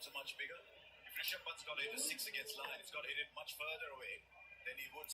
arms are much bigger. If Rishabh Pant's got to hit a 6 against line, he's got to hit it much further away than he would.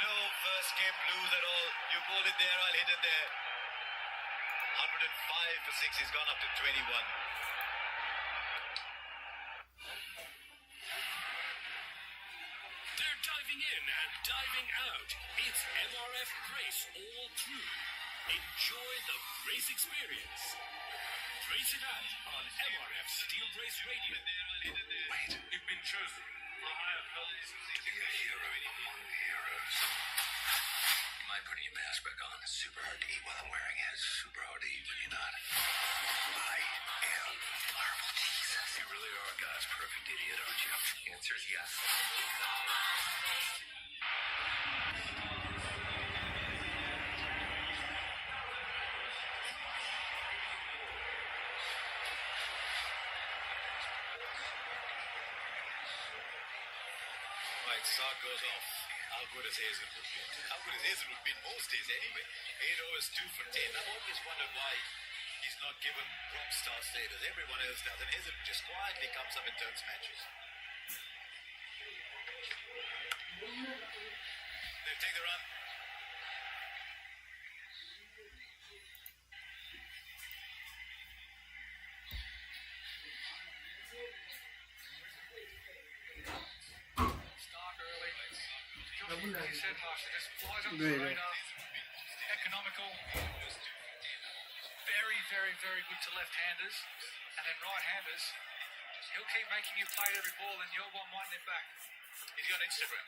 No first game blues at all. You bowled it there, I'll hit it there. 105 for 6. He's gone up to 21. They're diving in and diving out. It's MRF Brace all through. Enjoy the Brace experience. Brace it out on MRF Steel Brace Radio. Wait, You've been chosen. I have helped to be a hero among heroes. You mind putting your mask back on? It's super hard to eat while I'm wearing it. It's super hard to eat when you're not. I am Marvel Jesus. You really are God's perfect idiot, aren't you? The answer is yes. Right, Sark goes off. How good has Hazelwood been? How good has Hazelwood been most days anyway? 8 overs, 2 for 10. I've always wondered why he's not given rock star status. Everyone else does. And Hazelwood just quietly comes up and turns matches. They take the run. He said last year, just flies under the radar, economical, very, very, very good to left-handers, and then right-handers. He'll keep making you play every ball, and you're one might net back. He's got Instagram.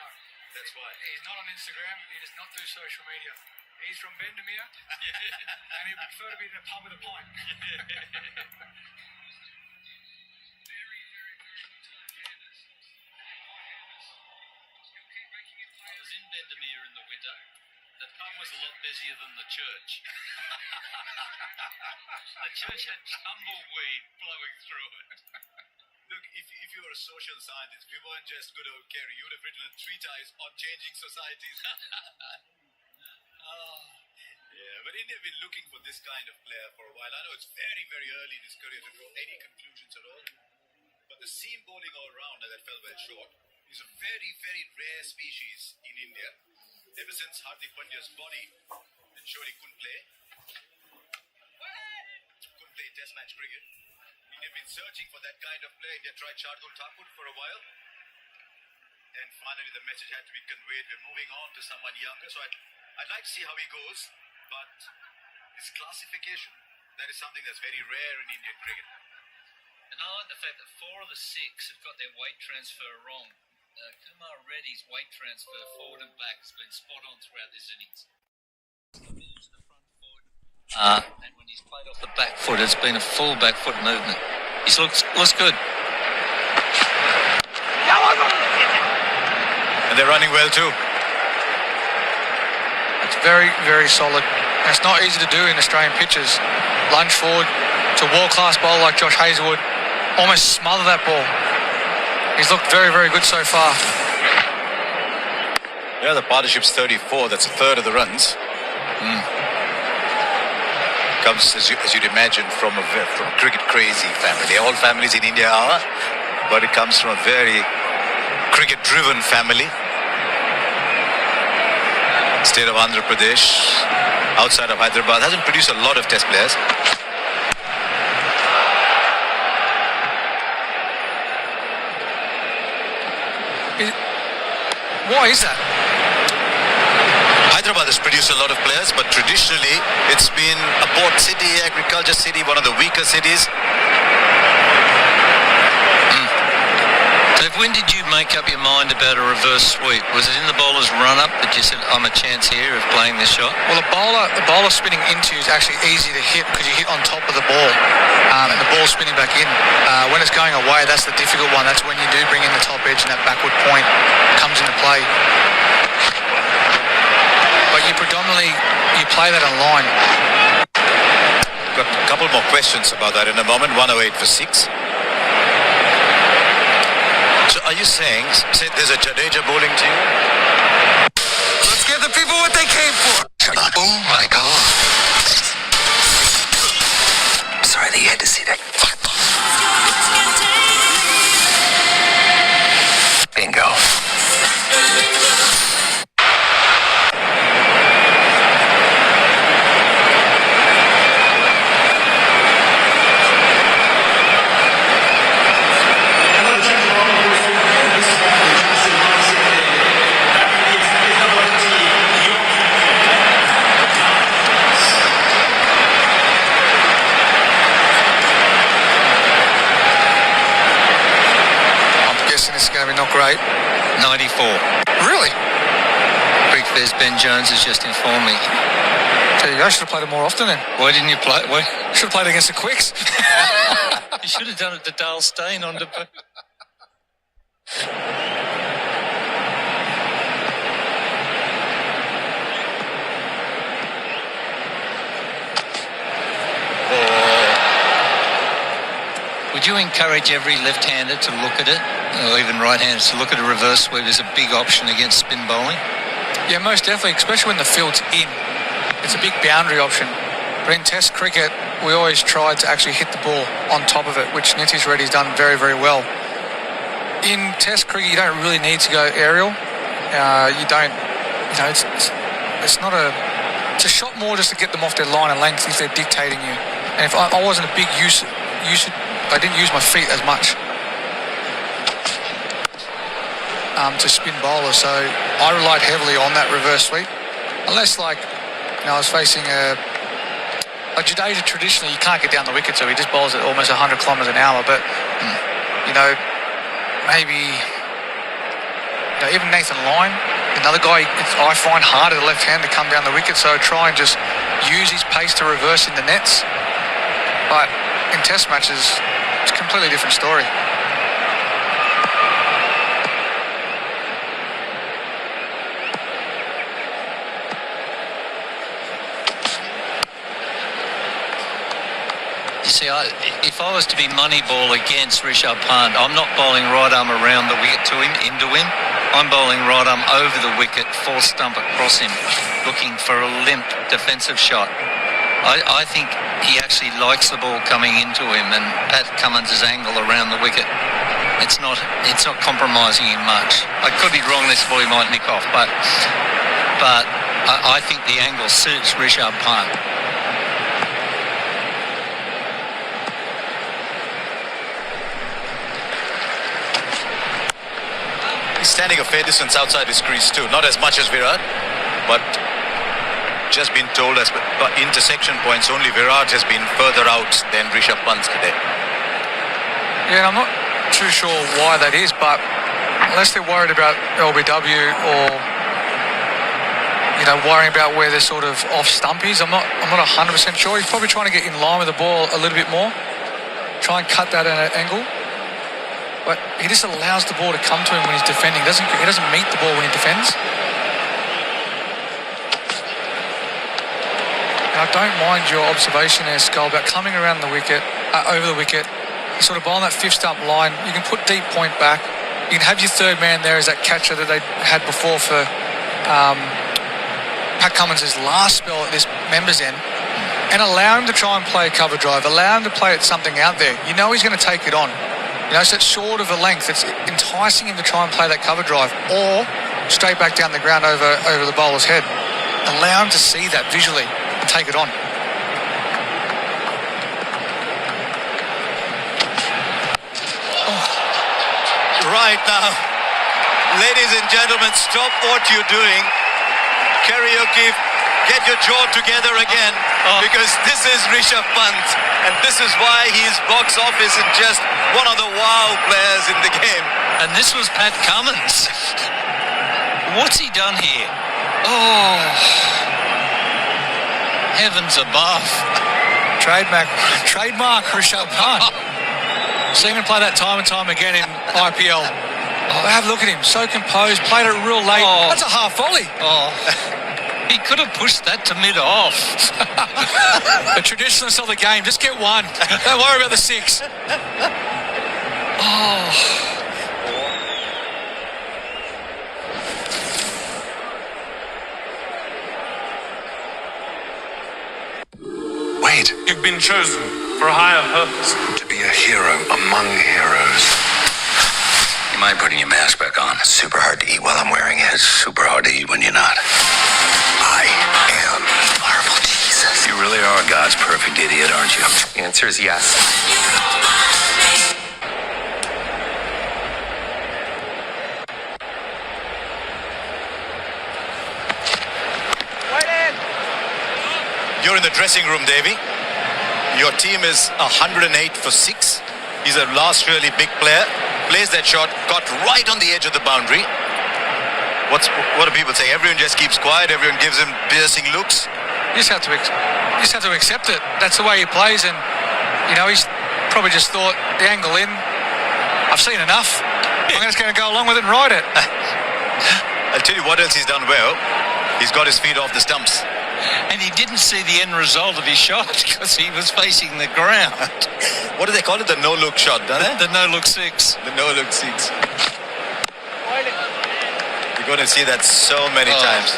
No. That's why. He's not on Instagram. He does not do social media. He's from Bendemeer, and he'd prefer to be in a pub with a pint. I was in Bendemeer in the winter. The pub was a lot busier than the church. The church had tumbleweed blowing through it. Look, if you were a social scientist, we weren't just good old Kerry. You would have written a treatise on changing societies. Yeah, but India have been looking for this kind of player for a while. I know it's very, very early in his career to draw any conclusions at all. But the seam bowling all-rounder that fell well short is a very, very rare species in India. Ever since Hardik Pandya's body ensured he couldn't play test match cricket, India have been searching for that kind of player. India tried Shardul Thakur for a while. And finally the message had to be conveyed. We're moving on to someone younger. So I'd like to see how he goes. But his classification, that is something that's very rare in Indian cricket. And I like the fact that 4 of the 6 have got their weight transfer wrong. Kumar Reddy's weight transfer forward and back has been spot on throughout this innings. And when he's played off the back foot, it's been a full back foot movement. He looks good. And they're running well too. It's very, very solid. It's not easy to do in Australian pitches. Lunge forward to a world-class bowler like Josh Hazlewood. Almost smother that ball. He's looked very, very good so far. Yeah, the partnership's 34. That's a third of the runs. Comes, as you'd imagine, from a cricket-crazy family. All families in India are, but it comes from a very cricket-driven family. State of Andhra Pradesh, outside of Hyderabad, hasn't produced a lot of test players. Why is that? Hyderabad has produced a lot of players, but traditionally it's been a port city, agriculture city, one of the weaker cities. So when did you make up your mind about a reverse sweep? Was it in the bowler's run-up that you said, I'm a chance here of playing this shot? Well, the bowler spinning into is actually easy to hit because you hit on top of the ball, and the ball spinning back in. When it's going away, that's the difficult one. That's when you do bring in the top edge and that backward point comes into play. But you play that on line. Got a couple more questions about that in a moment. 108 for 6. So are you saying there's a Jadeja bowling to you? Let's give the people what they came for. Oh my God. Sorry that you had to see that. Bingo. Not great. 94. Really? Greek Fairs Ben Jones has just informed me. There you go. I should have played it more often then. Why didn't you play? Why? Should have played against the Quicks. You should have done it to Dale Steyn on the... Would you encourage every left-hander to look at it, or even right-handers to look at a reverse sweep as a big option against spin bowling? Yeah, most definitely, especially when the field's in. It's a big boundary option. But in Test cricket, we always try to actually hit the ball on top of it, which Nitish Reddy's done very, very well. In Test cricket, you don't really need to go aerial. You don't, it's not a... It's a shot more just to get them off their line of length if they're dictating you. And if I wasn't a big I didn't use my feet as much to spin bowlers, so I relied heavily on that reverse sweep. Unless, I was facing a Jadeja. Traditionally, you can't get down the wicket, so he just bowls at almost 100 kilometres an hour. But maybe even Nathan Lyon, another guy I find harder the left hand to come down the wicket, so try and just use his pace to reverse in the nets. But in Test matches, it's a completely different story. You see, if I was to be money ball against Rishabh Pant, I'm not bowling right arm around the wicket to him, into him. I'm bowling right arm over the wicket, full stump across him, looking for a limp defensive shot. I think he actually likes the ball coming into him, and Pat Cummins' angle around the wicket, it's not compromising him much. I could be wrong, this ball he might nick off, but I think the angle suits Rishabh Pant. He's standing a fair distance outside his crease too, not as much as Virat, but just been told as intersection points, only Virat has been further out than Rishabh Pant today. Yeah, and I'm not too sure why that is, but unless they're worried about LBW or worrying about where they're sort of off stumpies, I'm not 100% sure. He's probably trying to get in line with the ball a little bit more, try and cut that at an angle. But he just allows the ball to come to him when he's defending. He doesn't meet the ball when he defends. And I don't mind your observation there, Skull, about coming around the wicket, over the wicket, sort of bowling that fifth stump line. You can put deep point back. You can have your third man there as that catcher that they had before for Pat Cummins' last spell at this members end, and allow him to try and play a cover drive, allow him to play at something out there. You know he's going to take it on. So it's short of a length. It's enticing him to try and play that cover drive, or straight back down the ground over the bowler's head. Allow him to see that visually and take it on. Right now, Ladies and gentlemen, stop what you're doing. Karaoke, get your jaw together again, because this is Rishabh Pant, and this is why he's box office and just one of the wow players in the game. And this was Pat Cummins. What's he done here? Oh, heavens above. Trademark Rishabh Pant. Seen him play that time and time again in IPL. Have a look at him, so composed, played it real late. That's a half volley. He could have pushed that to mid-off. The traditionalists of the game, just get one. Don't worry about the 6. Wait, You've been chosen for a higher purpose. to be a hero among heroes. You mind putting your mask back on? It's super hard to eat while I'm wearing it. It's super hard to eat when you're not. I am Marvel Jesus. You really are God's perfect idiot, aren't you? The answer is yes. You're in the dressing room, Davey. Your team is 108 for 6. He's a last really big player. Plays that shot, got right on the edge of the boundary. What do people say? Everyone just keeps quiet. Everyone gives him piercing looks. You just have to accept it. That's the way he plays, and he's probably just thought the angle in. I've seen enough. I'm just going to go along with it and ride it. I'll tell you what else he's done well. He's got his feet off the stumps. And he didn't see the end result of his shot because he was facing the ground. What do they call it? The no-look shot, don't they? The no-look 6. The no-look 6. You're going to see that so many times.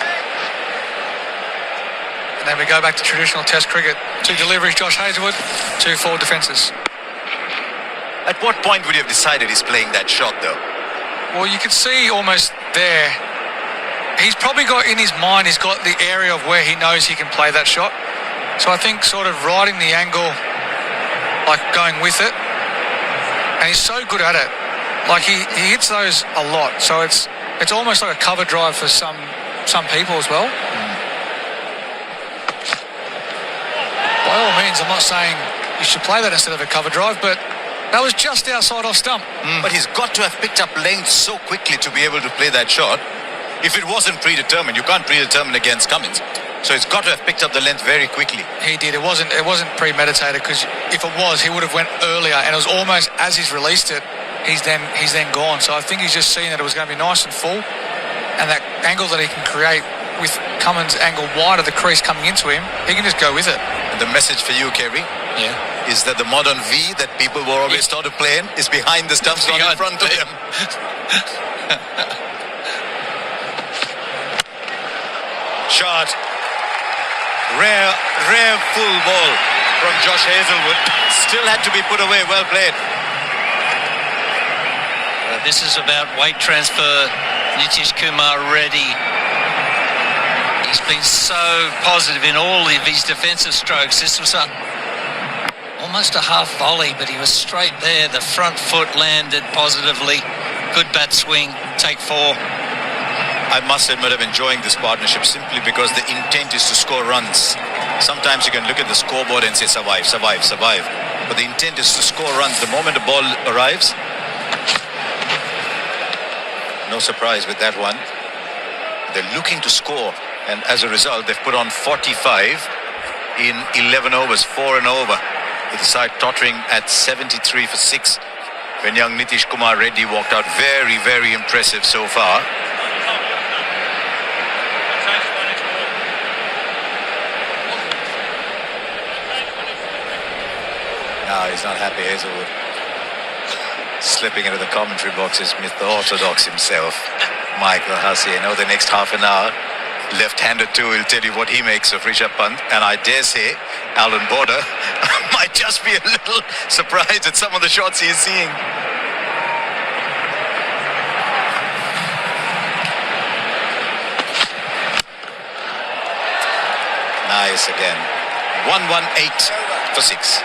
And then we go back to traditional Test cricket. 2 deliveries, Josh Hazlewood, 2 forward defences. At what point would you have decided he's playing that shot, though? Well, you can see almost there. He's probably got in his mind, he's got the area of where he knows he can play that shot. So I think sort of riding the angle, like going with it. And he's so good at it. Like he hits those a lot. So it's almost like a cover drive for some people as well. By all means, I'm not saying you should play that instead of a cover drive, but that was just outside off stump. But he's got to have picked up length so quickly to be able to play that shot. If it wasn't predetermined, you can't predetermine against Cummins. So he's got to have picked up the length very quickly. He did. It wasn't premeditated, because if it was, he would have went earlier, and it was almost as he's released it, he's then gone. So I think he's just seen that it was going to be nice and full, and that angle that he can create with Cummins' angle wide of the crease coming into him, he can just go with it. And the message for you, Kerry, is that the modern V that people were always taught to play in is behind the stumps, not in front of them. Shot. Rare full ball from Josh Hazlewood. Still had to be put away. Well played. This is about weight transfer. Nitish Kumar Reddy. He's been so positive in all of his defensive strokes. This was almost a half volley, but he was straight there. The front foot landed positively. Good bat swing. Take 4. I must admit I'm enjoying this partnership simply because the intent is to score runs. Sometimes you can look at the scoreboard and say survive. But the intent is to score runs. The moment the ball arrives, no surprise with that one. They're looking to score, and as a result, they've put on 45 in 11 overs, 4 and over, with the side tottering at 73 for 6 when young Nitish Kumar Reddy walked out. Very, very impressive so far. No, he's not happy, Hazlewood. Slipping into the commentary box is Mr. Orthodox himself, Michael Hussey. I know the next half an hour, left-handed too, will tell you what he makes of Rishabh Pant. And I dare say, Alan Border might just be a little surprised at some of the shots he's seeing. Nice again. 118 for 6.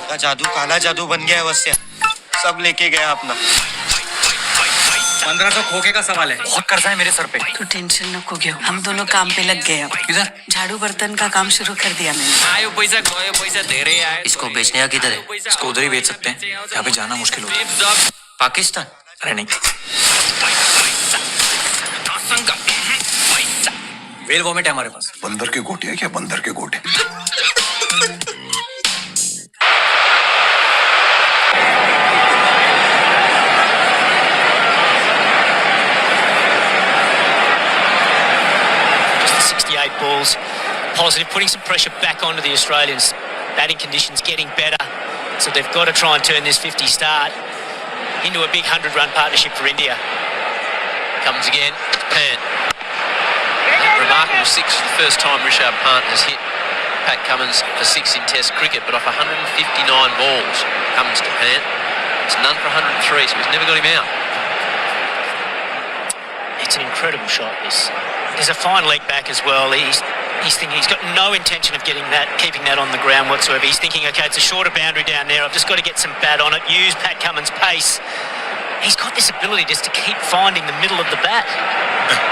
का जादू काला जादू बन गया है वैसे सब लेके गया अपना 1500 खोके का सवाल है बहुत कर्जा है मेरे सर पे तू टेंशन नको घेऊ हम दोनों काम पे लग गए अब किधर झाड़ू बर्तन का काम शुरू कर दिया मैंने आयो पैसा गयो पैसा तेरे आए इसको बेचने का किधर है इसको उधर ही बेच सकते हैं यहाँ पे जाना मुश्किल होगा पाकिस्तान अरे नहीं वेल वॉमिट है हमारे पास बंदर के गोटे है क्या बंदर के गोटे balls positive, putting some pressure back onto the Australians. Batting conditions getting better, so they've got to try and turn this 50 start into a big 100-run partnership for India. Comes again, Pant. Remarkable six for the first time Rishabh Pant has hit Pat Cummins for six in Test cricket, but off 159 balls, Cummins to Pant. It's none for 103, so he's never got him out. It's an incredible shot, this. There's a fine leg back as well. He's thinking he's got no intention of keeping that on the ground whatsoever. He's thinking, okay, it's a shorter boundary down there. I've just got to get some bat on it, use Pat Cummins' pace. He's got this ability just to keep finding the middle of the bat.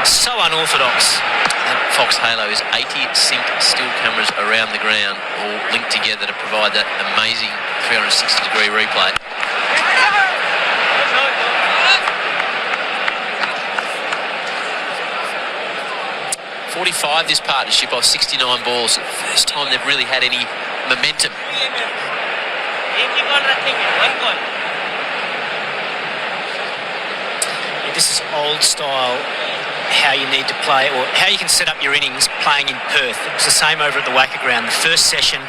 So unorthodox. That Fox Halo is 80 sync still cameras around the ground, all linked together to provide that amazing 360-degree replay. 45 this partnership off 69 balls. First time they've really had any momentum. This is old style, how you need to play, or how you can set up your innings playing in Perth. It was the same over at the Wacker ground. The first session,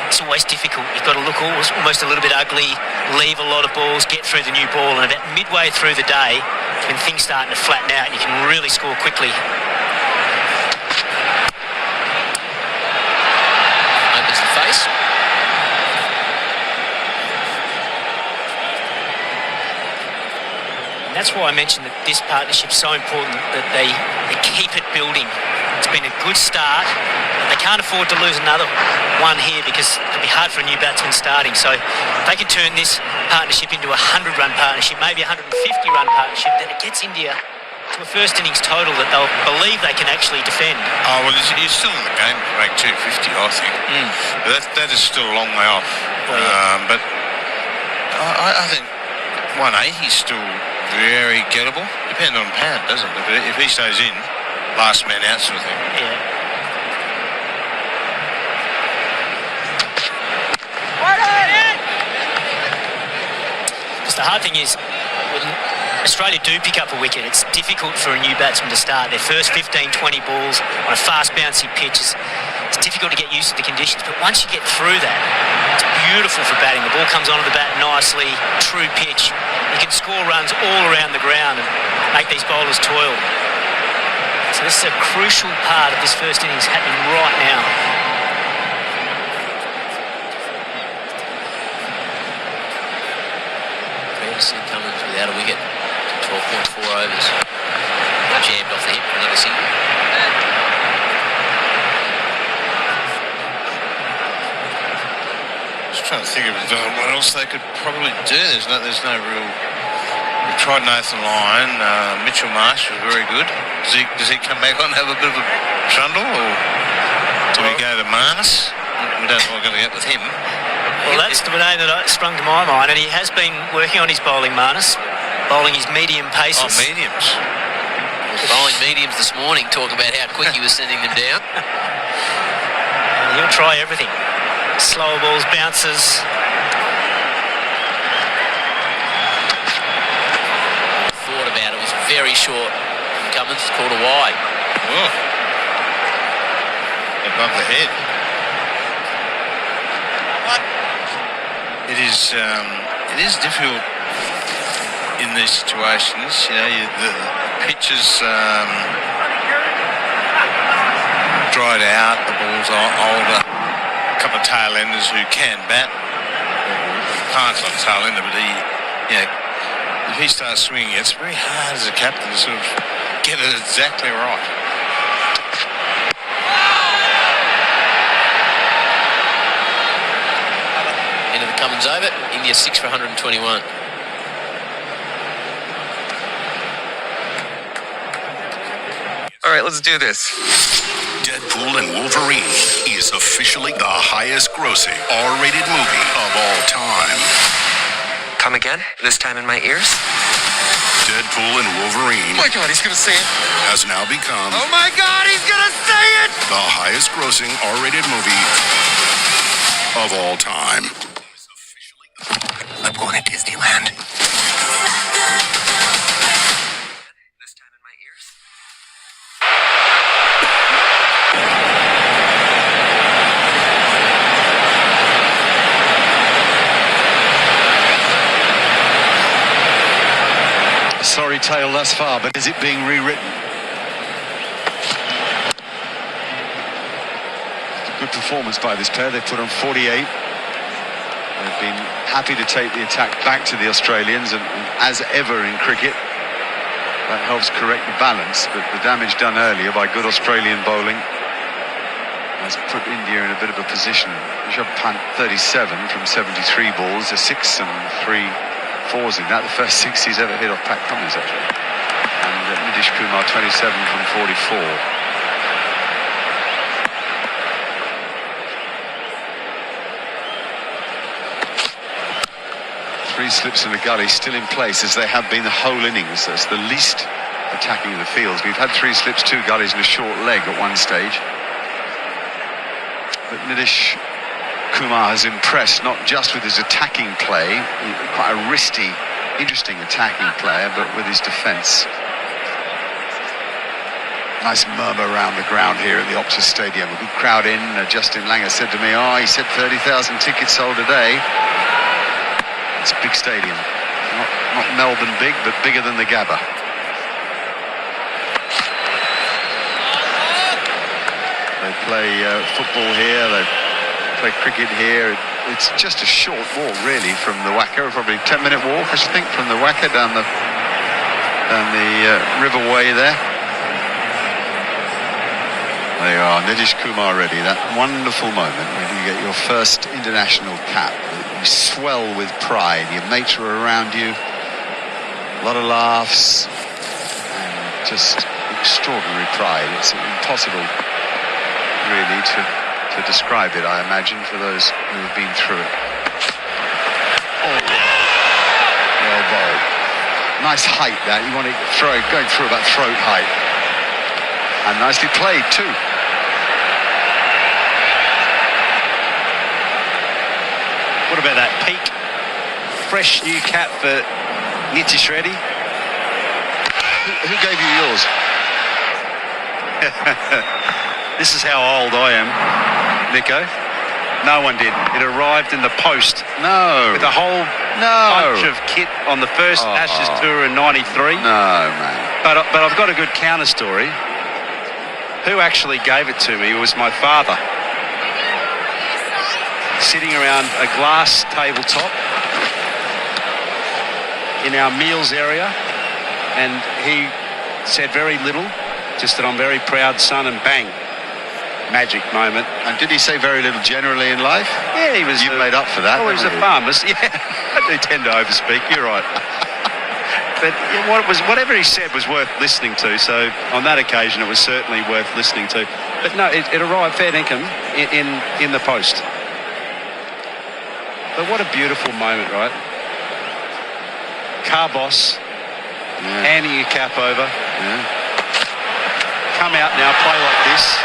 it's always difficult. You've got to look almost a little bit ugly, leave a lot of balls, get through the new ball, and about midway through the day, when things starting to flatten out, you can really score quickly. Opens the face. And that's why I mentioned that this partnership's so important, that they keep it building. It's been a good start, but they can't afford to lose another one here because it'll be hard for a new batsman starting. So if they can turn this partnership into a 100-run partnership, maybe a 150-run partnership, then it gets India to a first innings total that they'll believe they can actually defend. Oh, well, he's still in the game to make 250, I think. But that is still a long way off. Oh, yeah. But I think 180 is still very gettable. Depends on Pat, doesn't it? If he stays in, last man out sort of thing. Yeah. Because the hard thing is, when Australia do pick up a wicket, it's difficult for a new batsman to start. Their first 15, 20 balls on a fast bouncy pitch, it's difficult to get used to the conditions. But once you get through that, it's beautiful for batting. The ball comes onto the bat nicely, true pitch. You can score runs all around the ground and make these bowlers toil. So this is a crucial part of this first innings happening right now. Previously Cummins without a wicket. 12.4 overs. Jammed off the hip for another single. Just trying to think of what else they could probably do. There's no real. We've tried Nathan Lyon. Mitchell Marsh was very good. Does he come back on and have a bit of a trundle, or do we go to Marnus? We don't know what we're going to get with him. Well, that's the name that sprung to my mind, and he has been working on his bowling, Marnus, bowling his medium paces. Oh, mediums. Bowling mediums this morning, talk about how quick he was sending them down. He'll try everything. Slower balls, bounces. Thought about it, was very short. Cummins called a wide. Oh. Above the head. It is difficult in these situations. You know, the pitch is dried out. The ball's older. A couple of tail-enders who can bat. Part's not a tail-ender, but if he starts swinging, it's very hard as a captain to sort of get it exactly right. Into the Cummins over. India 6 for 121. All right, let's do this. Deadpool and Wolverine is officially the highest grossing R-rated movie of all time. Come again? This time in my ears? Deadpool and Wolverine Oh my God, he's gonna say it. has now become Oh my God, he's gonna say it! the highest grossing R-rated movie of all time. I'm going to Disneyland. This time in my ears? A sorry tale thus far, but is it being rewritten? A good performance by this pair. They put on 48. They've been happy to take the attack back to the Australians, and as ever in cricket, that helps correct the balance. But the damage done earlier by good Australian bowling has put India in a bit of a position. Rishabh Pant 37 from 73 balls, a 6 and 3 fours in that. The first 6 he's ever hit off Pat Cummins, actually. And Nitish Kumar 27 from 44. Three slips in the gully still in place, as they have been the whole innings. That's the least attacking of the fields. We've had 3 slips, 2 gullies and a short leg at one stage. But Nitish Kumar has impressed, not just with his attacking play, quite a wristy, interesting attacking player, but with his defence. Nice murmur around the ground here at the Optus Stadium. A good crowd in. Justin Langer said to me, he said 30,000 tickets sold a day. It's a big stadium. Not Melbourne big, but bigger than the Gabba. They play football here, they play cricket here. It's just a short walk, really, from the Wacker. Probably a 10-minute walk, I should think, from the Wacker down the riverway there. There you are, Nitish Kumar ready. That wonderful moment when you get your first international cap. You swell with pride. Your mates are around you. A lot of laughs. And just extraordinary pride. It's impossible, really, to describe it, I imagine, for those who have been through it. Well bowled. Nice height, that. You want to going through about throat height. And nicely played, too. What about that peak? Fresh new cap for Nitish Reddy. Who gave you yours? This is how old I am, Nico. No one did. It arrived in the post. No. With a whole bunch of kit on the first Ashes tour in '93. No, man. But I've got a good counter story. Who actually gave it to me was my father. Sitting around a glass tabletop in our meals area, and he said very little, just that I'm very proud son, and bang, magic moment. And did he say very little generally in life? Yeah, he was. You made up for that. Oh, he was a pharmacist. Yeah, I do tend to overspeak. You're right. But whatever he said was worth listening to. So on that occasion, it was certainly worth listening to. But no, it arrived fair dinkum in the post. But what a beautiful moment, right? Car boss, handing your cap over. Yeah. Come out now, play like this.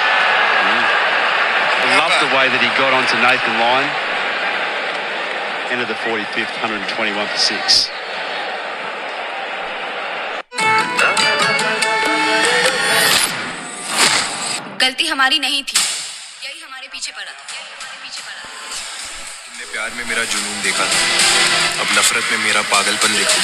I love the way that he got onto Nathan Lyon. Entered the 45th, 121 for 6. गलती हमारी नहीं थी, यही हमारे पीछे पड़ा था। तुमने प्यार में मेरा जुनून देखा था, अब नफरत में मेरा पागलपन देखो।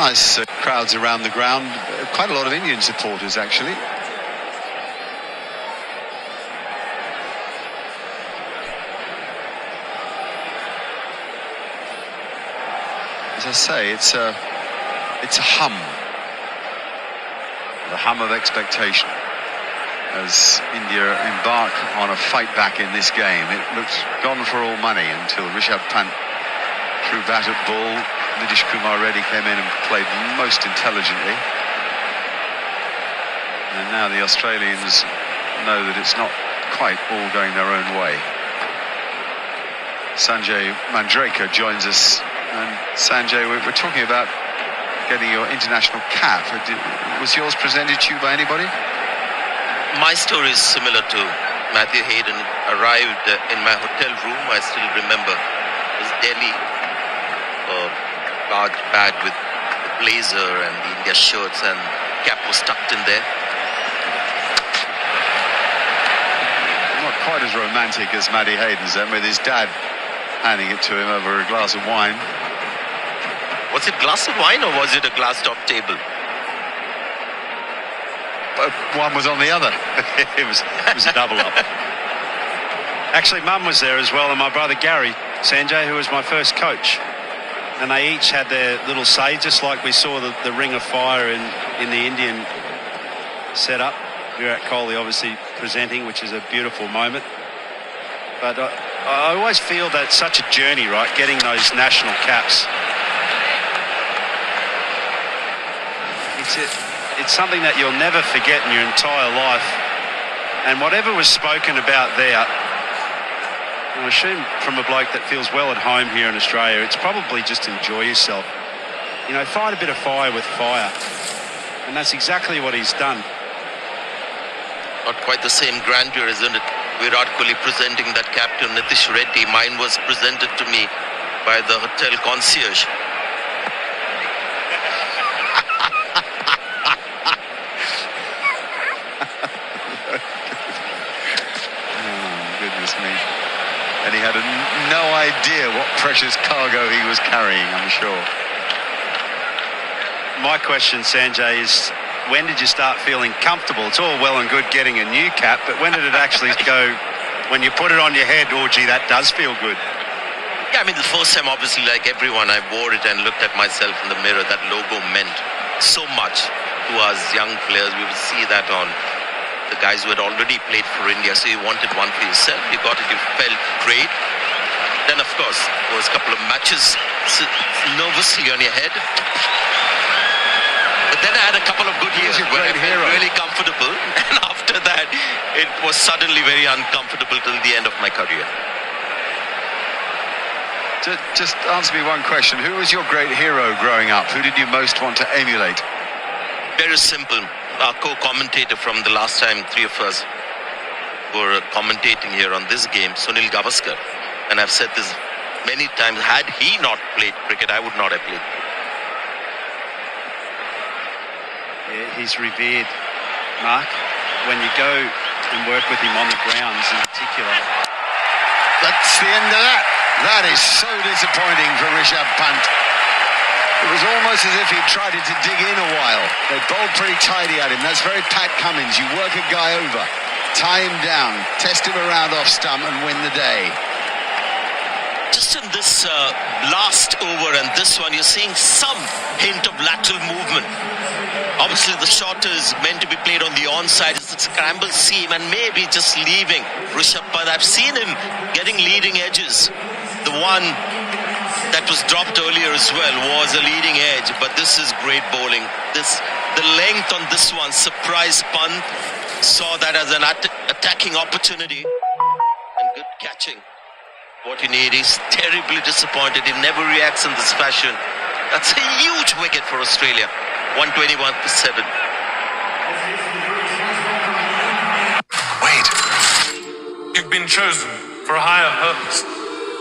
Nice crowds around the ground. Quite a lot of Indian supporters, actually. As I say, it's a hum. The hum of expectation as India embark on a fight back in this game. It looked gone for all money until Rishabh Pant threw bat at ball. Nitish Kumar Reddy came in and played most intelligently. And now the Australians know that it's not quite all going their own way. Sanjay Manjrekar joins us. And Sanjay, we're talking about getting your international cap. Was yours presented to you by anybody? My story is similar to Matthew Hayden. Arrived in my hotel room, I still remember. It was Delhi. A large bag with the blazer and the India shirts, and cap was tucked in there. Not quite as romantic as Matty Hayden's then, with his dad handing it to him over a glass of wine. Was it glass of wine or was it a glass top table? One was on the other. it was a double up. Actually, Mum was there as well, and my brother Gary Sanjay, who was my first coach. And they each had their little say, just like we saw the ring of fire in the Indian setup. Virat Kohli obviously presenting, which is a beautiful moment. But I always feel that's such a journey, right? Getting those national caps. It's something that you'll never forget in your entire life. And whatever was spoken about there, I assume from a bloke that feels well at home here in Australia, it's probably just enjoy yourself. You know, fight a bit of fire with fire. And that's exactly what he's done. Not quite the same grandeur, isn't it? Virat Kohli presenting that cap to Nitish Reddy. Mine was presented to me by the hotel concierge. Goodness me. And he had no idea what precious cargo he was carrying, I'm sure. My question, Sanjay, is when did you start feeling comfortable? It's all well and good getting a new cap, but when did it actually go, when you put it on your head, oh gee, that does feel good? Yeah, I mean, the first time, obviously, like everyone, I wore it and looked at myself in the mirror. That logo meant so much to us young players. We would see that on the guys who had already played for India. So you wanted one for yourself. You got it. You felt great. Then, of course, there was a couple of matches nervously on your head. But then I had a couple of good years where I felt really comfortable. And after that, it was suddenly very uncomfortable till the end of my career. Just answer me one question. Who was your great hero growing up? Who did you most want to emulate? Very simple. Our co-commentator from the last time, three of us were commentating here on this game, Sunil Gavaskar. And I've said this many times, had he not played cricket, I would not have played. Yeah, he's revered, Mark, when you go and work with him on the grounds in particular. That's the end of that. That is so disappointing for Rishabh Pant. It was almost as if he tried to dig in a while. They bowled pretty tidy at him. That's very Pat Cummins. You work a guy over, tie him down, test him around off stump and win the day. Just in this last over and this one, you're seeing some hint of lateral movement. Obviously, the shot is meant to be played on the onside. It's a scramble seam and maybe just leaving Rishabh Pant. I've seen him getting leading edges. The one that was dropped earlier as well was a leading edge, but this is great bowling. The length on this one, surprise Pant, saw that as an attacking opportunity and good catching. What you need, he's terribly disappointed. He never reacts in this fashion. That's a huge wicket for Australia. 121 for 7. Wait. You've been chosen for a higher purpose.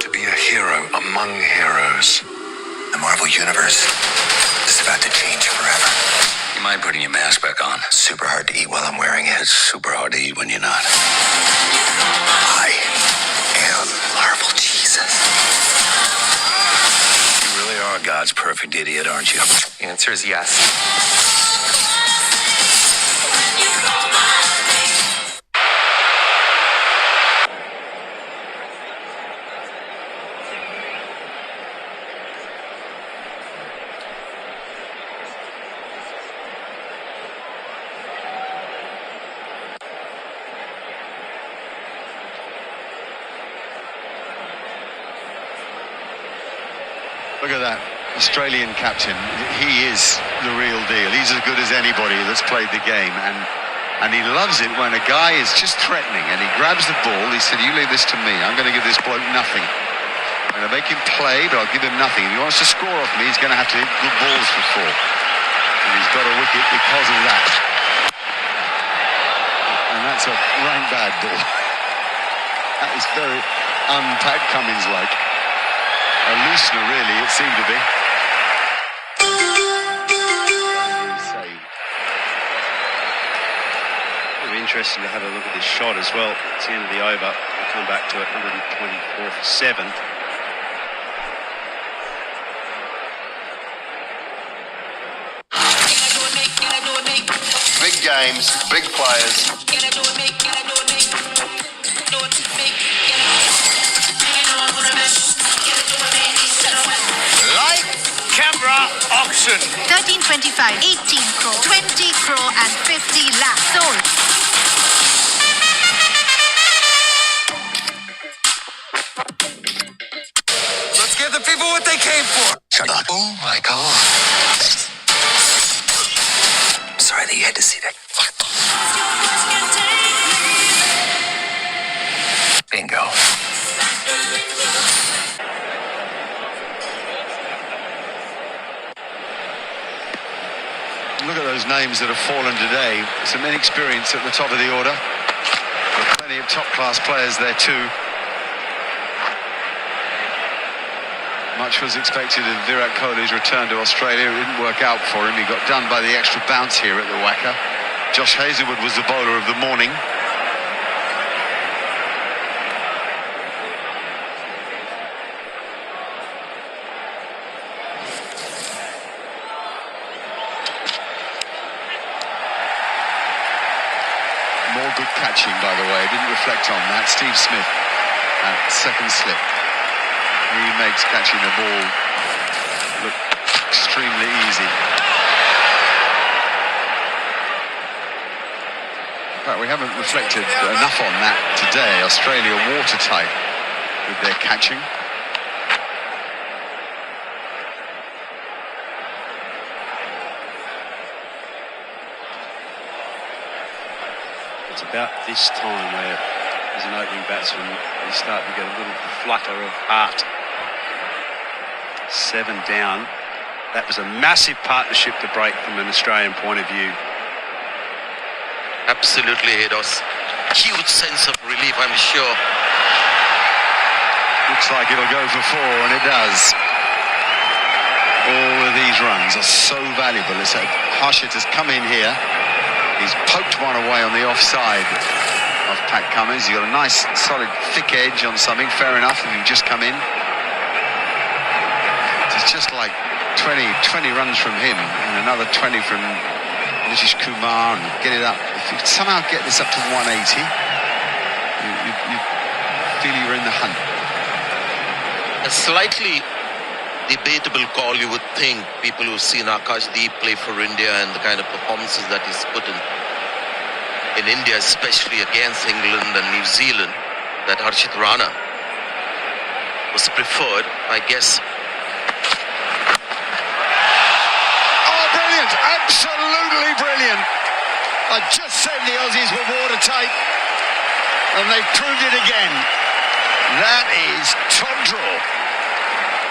To be a hero among heroes. The Marvel Universe is about to change forever. You mind putting your mask back on? Super hard to eat while I'm wearing it. It's super hard to eat when you're not. I am Marvel Jesus. You really are are God's perfect idiot, aren't you? The answer is yes. Look at that Australian captain. He is the real deal. He's as good as anybody that's played the game, and he loves it when a guy is just threatening and he grabs the ball. He said, "You leave this to me. I'm going to give this bloke nothing. I'm going to make him play, but I'll give him nothing. If he wants to score off me, he's going to have to hit good balls for 4." And he's got a wicket because of that. And that's a rank bad ball. That is very un-Pat Cummins-like. A loosener, really, it seemed to be. It'll be interesting to have a look at this shot as well. It's the end of the over. We'll come back to it. 124 for 7. Big games, big players. Light camera auction. 1325, 18 crore, 20 crore and 50 lakhs sold. Let's give the people what they came for. Shut up. Oh my God. Sorry that you had to see that. Bingo. Look at those names that have fallen today. Some inexperience at the top of the order. There are plenty of top-class players there too. Much was expected of Virat Kohli's return to Australia. It didn't work out for him. He got done by the extra bounce here at the Wacker. Josh Hazlewood was the bowler of the morning. More good catching, by the way. Didn't reflect on that. Steve Smith at second slip. He makes catching the ball look extremely easy. In fact, we haven't reflected enough on that today. Australia watertight with their catching. It's about this time where, as an opening batsman, you start to get a little flutter of heart. 7 down. That was a massive partnership to break from an Australian point of view. Absolutely, Hados. Huge sense of relief, I'm sure. Looks like it'll go for 4, and it does. All of these runs are so valuable. It's Harshit has come in here. He's poked one away on the offside of Pat Cummins. He's got a nice, solid, thick edge on something. Fair enough if you just come in. It's just like 20 runs from him and another 20 from Nitish Kumar, and get it up. If you somehow get this up to 180, you feel you're in the hunt. A slightly debatable call, you would think, people who've seen Akashdeep play for India and the kind of performances that he's put in India, especially against England and New Zealand, that Harshit Rana was preferred, I guess. Oh, brilliant! Absolutely brilliant! I just said the Aussies were watertight, and they've proved it again. That is top draw.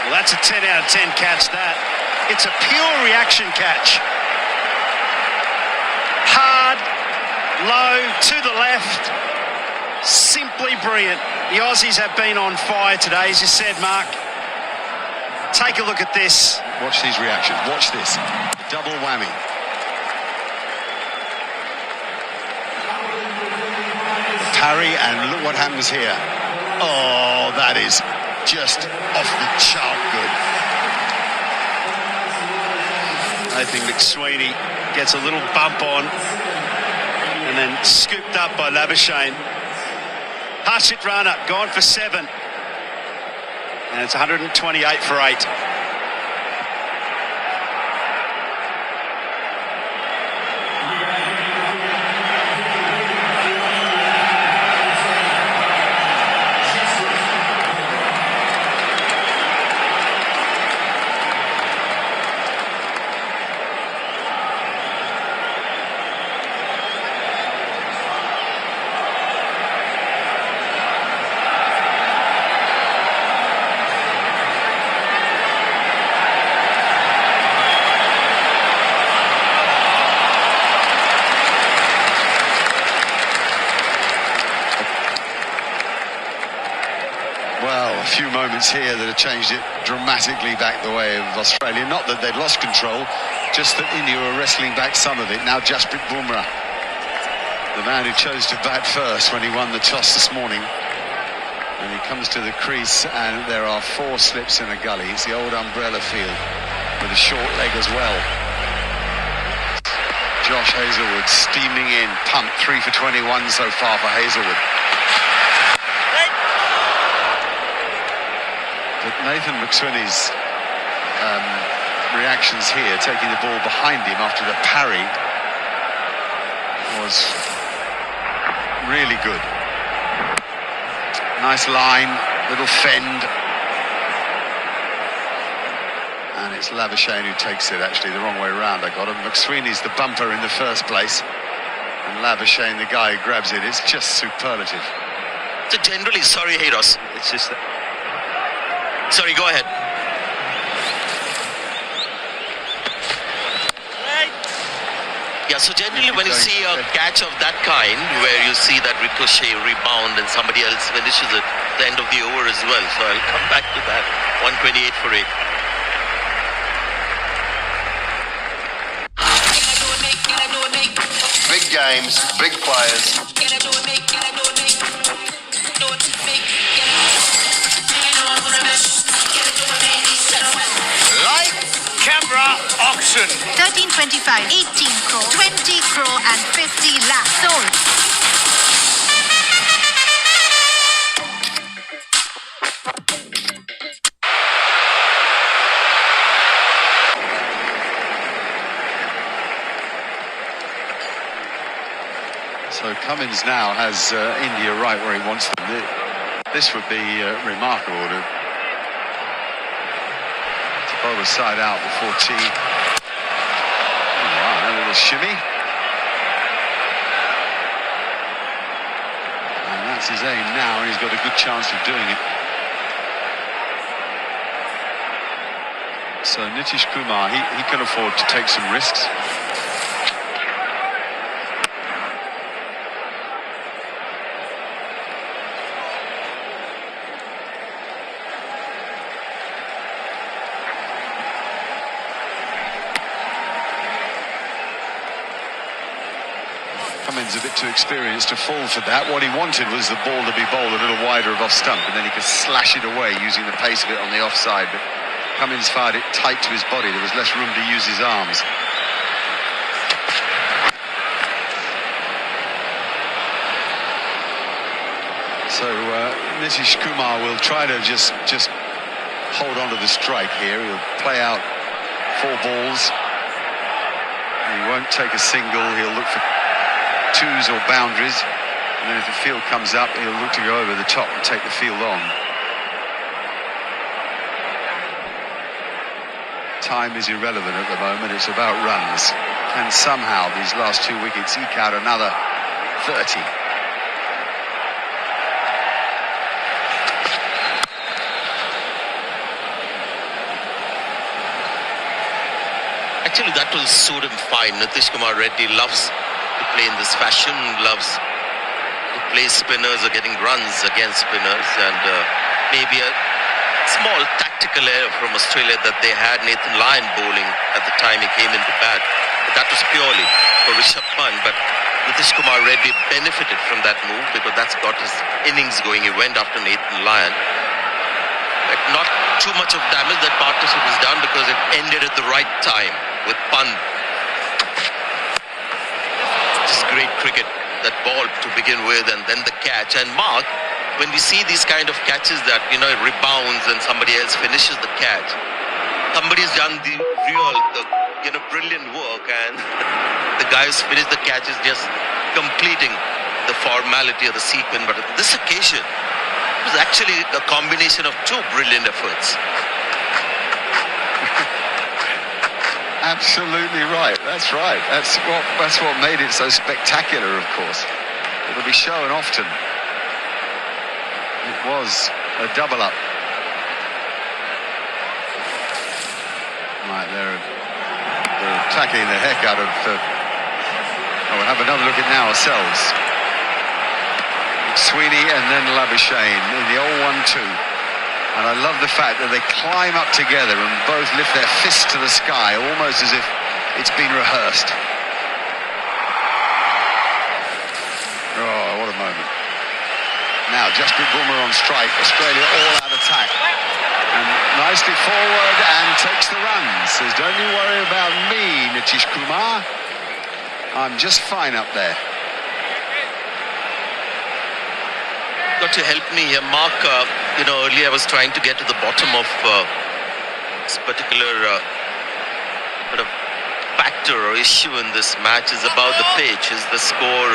Well, that's a 10 out of 10 catch, that. It's a pure reaction catch. Hard, low, to the left. Simply brilliant. The Aussies have been on fire today, as you said, Mark. Take a look at this. Watch these reactions. Watch this. Double whammy. Parry, and look what happens here. Oh, that is just off the chart good. Nathan McSweeney gets a little bump on and then scooped up by Labuschagne. Harshit Rana gone for 7. And it's 128 for 8. Few moments here that have changed it dramatically back the way of Australia. Not that they'd lost control, just that India were wrestling back some of it. Now Jasprit Bumrah, the man who chose to bat first when he won the toss this morning. And he comes to the crease and there are 4 slips in a gully. It's the old umbrella field with a short leg as well. Josh Hazlewood steaming in, pumped 3 for 21 so far for Hazlewood. But Nathan McSweeney's reactions here, taking the ball behind him after the parry, was really good. Nice line, little fend. And it's Labuschagne who takes it, actually, the wrong way around. I got him. McSweeney's the bumper in the first place. And Labuschagne, the guy who grabs it. It's just superlative. So generally, sorry, Hayros. It's just that. Sorry, go ahead. Yeah, so generally when you see a catch of that kind, where you see that ricochet rebound and somebody else finishes it at the end of the over as well. So I'll come back to that. 128 for 8. Big games, big players. Live camera auction. 1325, 18 crore, 20 crore and 50 lakhs sold. So Cummins now has India right where he wants them. This would be remarkable to bowl the side out before tea. Oh, wow, a little shimmy. And that's his aim now, and he's got a good chance of doing it. So Nitish Kumar, he can afford to take some risks. Cummins a bit too experienced to fall for that. What he wanted was the ball to be bowled a little wider of off stump, and then he could slash it away using the pace of it on the offside. But Cummins fired it tight to his body. There was less room to use his arms. So Nitish Kumar will try to just hold on to the strike here. He'll play out 4 balls. He won't take a single. He'll look for 2s or boundaries, and then if the field comes up, he'll look to go over the top and take the field on. Time is irrelevant at the moment. It's about runs. Can somehow these last 2 wickets eke out another 30? Actually, that will suit him fine. Nitish Kumar Reddy loves to play in this fashion, loves to play spinners or getting runs against spinners, and maybe a small tactical error from Australia that they had Nathan Lyon bowling at the time he came into bat. But that was purely for Rishabh Pant, but Nitish Kumar Reddy benefited from that move because that's got his innings going. He went after Nathan Lyon. But not too much of damage. That partnership was done because it ended at the right time. with Pant. Just great cricket. That ball to begin with, and then the catch. And Mark, when we see these kind of catches that, it rebounds and somebody else finishes the catch, somebody's done the brilliant work, and the guy who's finished the catch is just completing the formality of the sequence. But on this occasion, it was actually a combination of two brilliant efforts. Absolutely right. That's right. That's what made it so spectacular, of course. It'll be shown often. It was a double up. Right, they're attacking the heck out of... we'll have another look at now ourselves. Sweeney and then Labuschagne in the old 1-2. And I love the fact that they climb up together and both lift their fists to the sky, almost as if it's been rehearsed. Oh, what a moment. Now, Jasprit Bumrah on strike. Australia all out attack. And nicely forward and takes the runs. Says, don't you worry about me, Nitish Kumar. I'm just fine up there. Got to help me here, Mark. Earlier I was trying to get to the bottom of this particular sort of factor or issue in this match is about the pitch. Is the score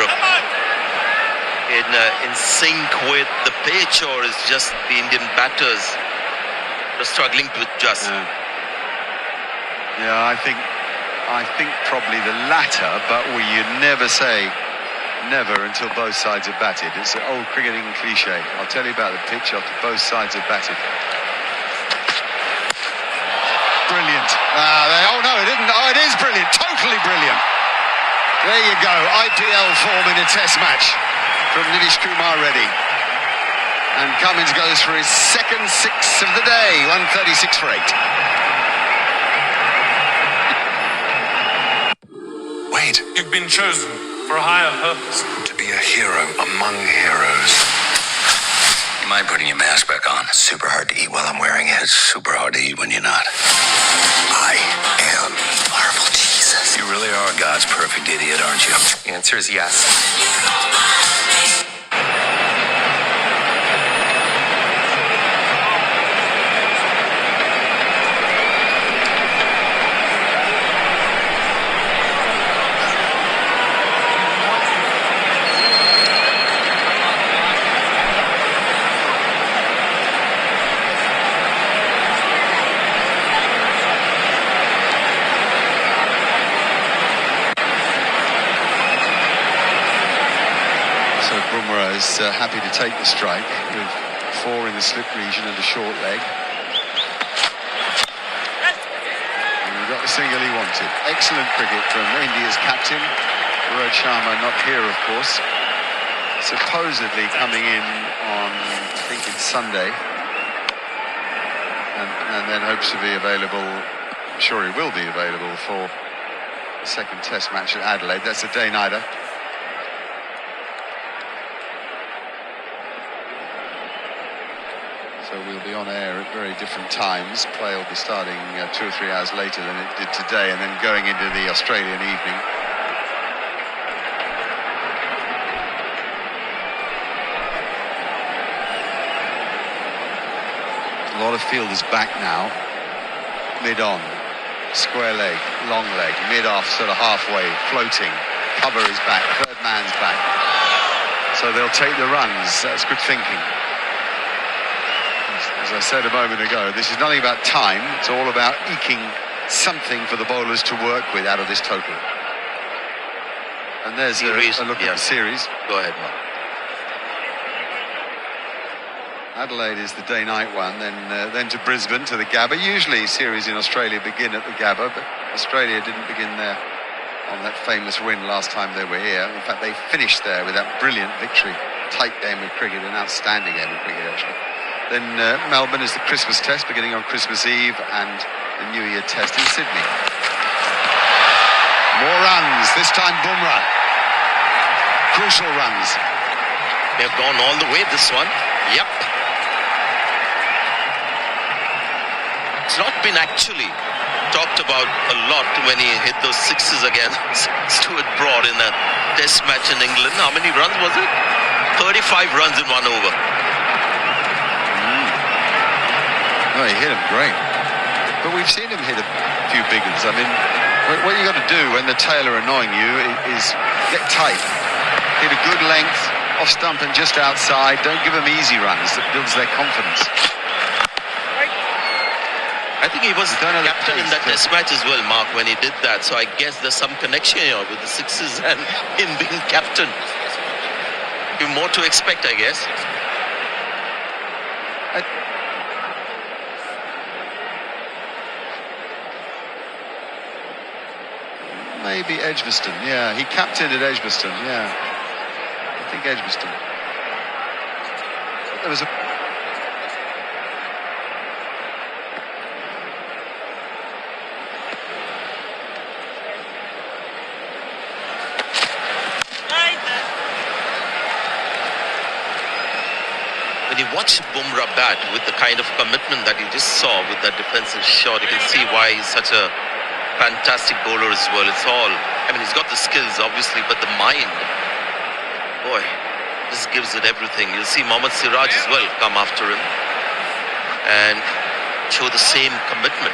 in sync with the pitch, or is just the Indian batters struggling to adjust? Yeah, I think probably the latter, but you never say never until both sides have batted. It's an old cricketing cliche. I'll tell you about the pitch after both sides have batted. Brilliant. Oh no, it isn't. Oh, it is brilliant. Totally brilliant. There you go. IPL form in a test match from Nitish Kumar Reddy. And Cummins goes for his second six of the day. 136 for 8. Wait. You've been chosen for a higher purpose. To be a hero among heroes. You mind putting your mask back on? It's super hard to eat while I'm wearing it. It's super hard to eat when you're not. I am Marvel Jesus. You really are God's perfect idiot, aren't you? The answer is yes. Bumrah is happy to take the strike with 4 in the slip region and a short leg. And he got the single he wanted. Excellent cricket from India's captain. Rohit Sharma not here, of course. Supposedly coming in on, I think it's Sunday. And then hopes to be available, I'm sure he will be available for the second test match at Adelaide. That's a day-nighter. So we'll be on air at very different times. Play will be starting 2 or 3 hours later than it did today, and then going into the Australian evening. A lot of fielders back now. Mid-on, square leg, long leg, mid-off, sort of halfway, floating. Cover is back, third man's back. So they'll take the runs. That's good thinking. As I said a moment ago, this is nothing about time. It's all about eking something for the bowlers to work with out of this total. And there's a look at the series. Go ahead, Mark. Adelaide is the day-night one, then to Brisbane, to the Gabba. Usually series in Australia begin at the Gabba, but Australia didn't begin there on that famous win last time they were here. In fact, they finished there with that brilliant victory. Tight game of cricket, an outstanding game of cricket, actually. Then Melbourne is the Christmas test, beginning on Christmas Eve, and the New Year test in Sydney. More runs, this time Bumrah. Crucial runs. They've gone all the way, this one. Yep. It's not been actually talked about a lot when he hit those sixes against Stuart Broad in a test match in England. How many runs was it? 35 runs in 1 over. No, he hit him great. But we've seen him hit a few big ones. I mean, what you got to do when the tail are annoying you is get tight. Hit a good length, off stump and just outside. Don't give them easy runs. That builds their confidence. I think he was captain in that test match as well, Mark, when he did that. So I guess there's some connection here with the sixes and him being captain. More to expect, I guess. Maybe Edgbaston, yeah. He captained at Edgbaston, yeah. I think Edgbaston. There was a... When you watch Bumrah bat with the kind of commitment that you just saw with that defensive shot, you can see why he's such a fantastic bowler as well. It's all, I mean, he's got the skills obviously, but the mind, boy, this gives it everything. You'll see Mohammad Siraj as well come after him and show the same commitment.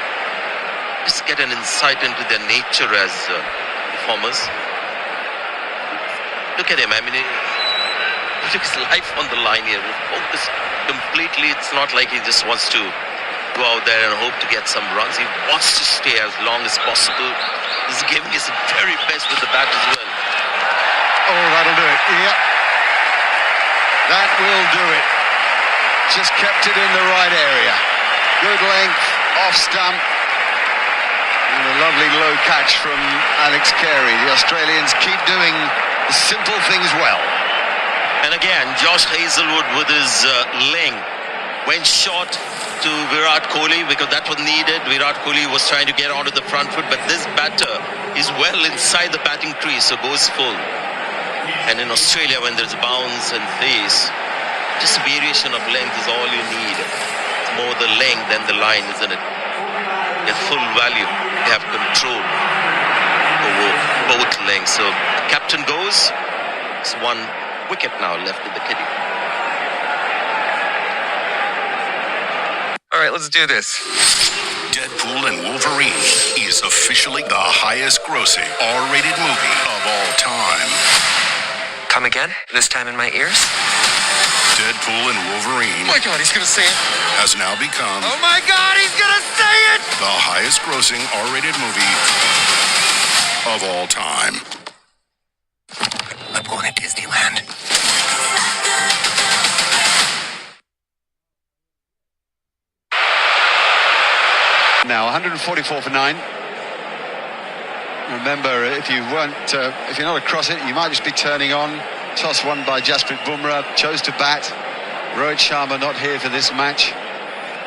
Just get an insight into their nature as performers. Look at him, I mean, he took his life on the line here. Focus completely. It's not like he just wants to go out there and hope to get some runs. He wants to stay as long as possible. He's giving his very best with the bat as well. Oh, that'll do it. Yep. That will do it. Just kept it in the right area. Good length, off stump. And a lovely low catch from Alex Carey. The Australians keep doing the simple things well. And again, Josh Hazelwood with his leg went short to Virat Kohli because that was needed. Virat Kohli was trying to get onto the front foot, but this batter is well inside the batting crease, so goes full. And in Australia, when there's bounce and pace, just variation of length is all you need. It's more the length than the line, isn't it? Get full value. They have control over both lengths. So captain goes. It's 1 wicket now left in the kitty. All right, let's do this. Deadpool and Wolverine is officially the highest grossing R-rated movie of all time. Come again? This time in my ears? Deadpool and Wolverine. Oh my God, he's gonna say it. Has now become Oh my God, he's gonna say it! the highest grossing R-rated movie of all time. I'm going to Disneyland. Now 144 for 9. Remember, if you're not across it, you might just be turning on. Toss won by Jasprit Bumrah. Chose to bat. Rohit Sharma not here for this match.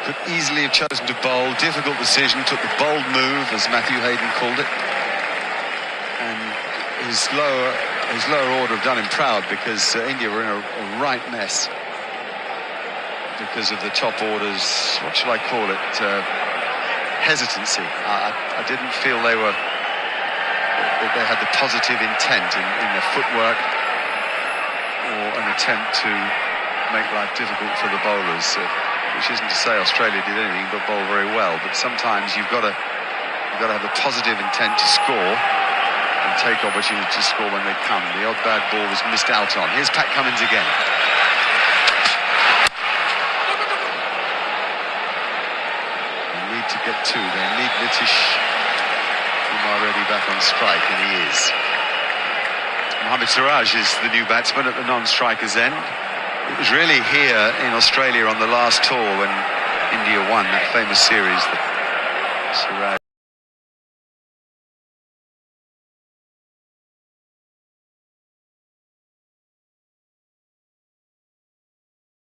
Could easily have chosen to bowl. Difficult decision. Took the bold move, as Matthew Hayden called it. And his lower order have done him proud because India were in a right mess because of the top orders. What should I call it? Hesitancy. I didn't feel they had the positive intent in their footwork or an attempt to make life difficult for the bowlers, which isn't to say Australia did anything but bowl very well. But sometimes you've got to have the positive intent to score and take opportunities to score when they come. The odd bad ball was missed out on. Here's Pat Cummins again. To get two, they need Nitish Kumar Reddy back on strike, and he is. Mohammad Siraj is the new batsman at the non-striker's end. It was really here in Australia on the last tour when India won that famous series that Siraj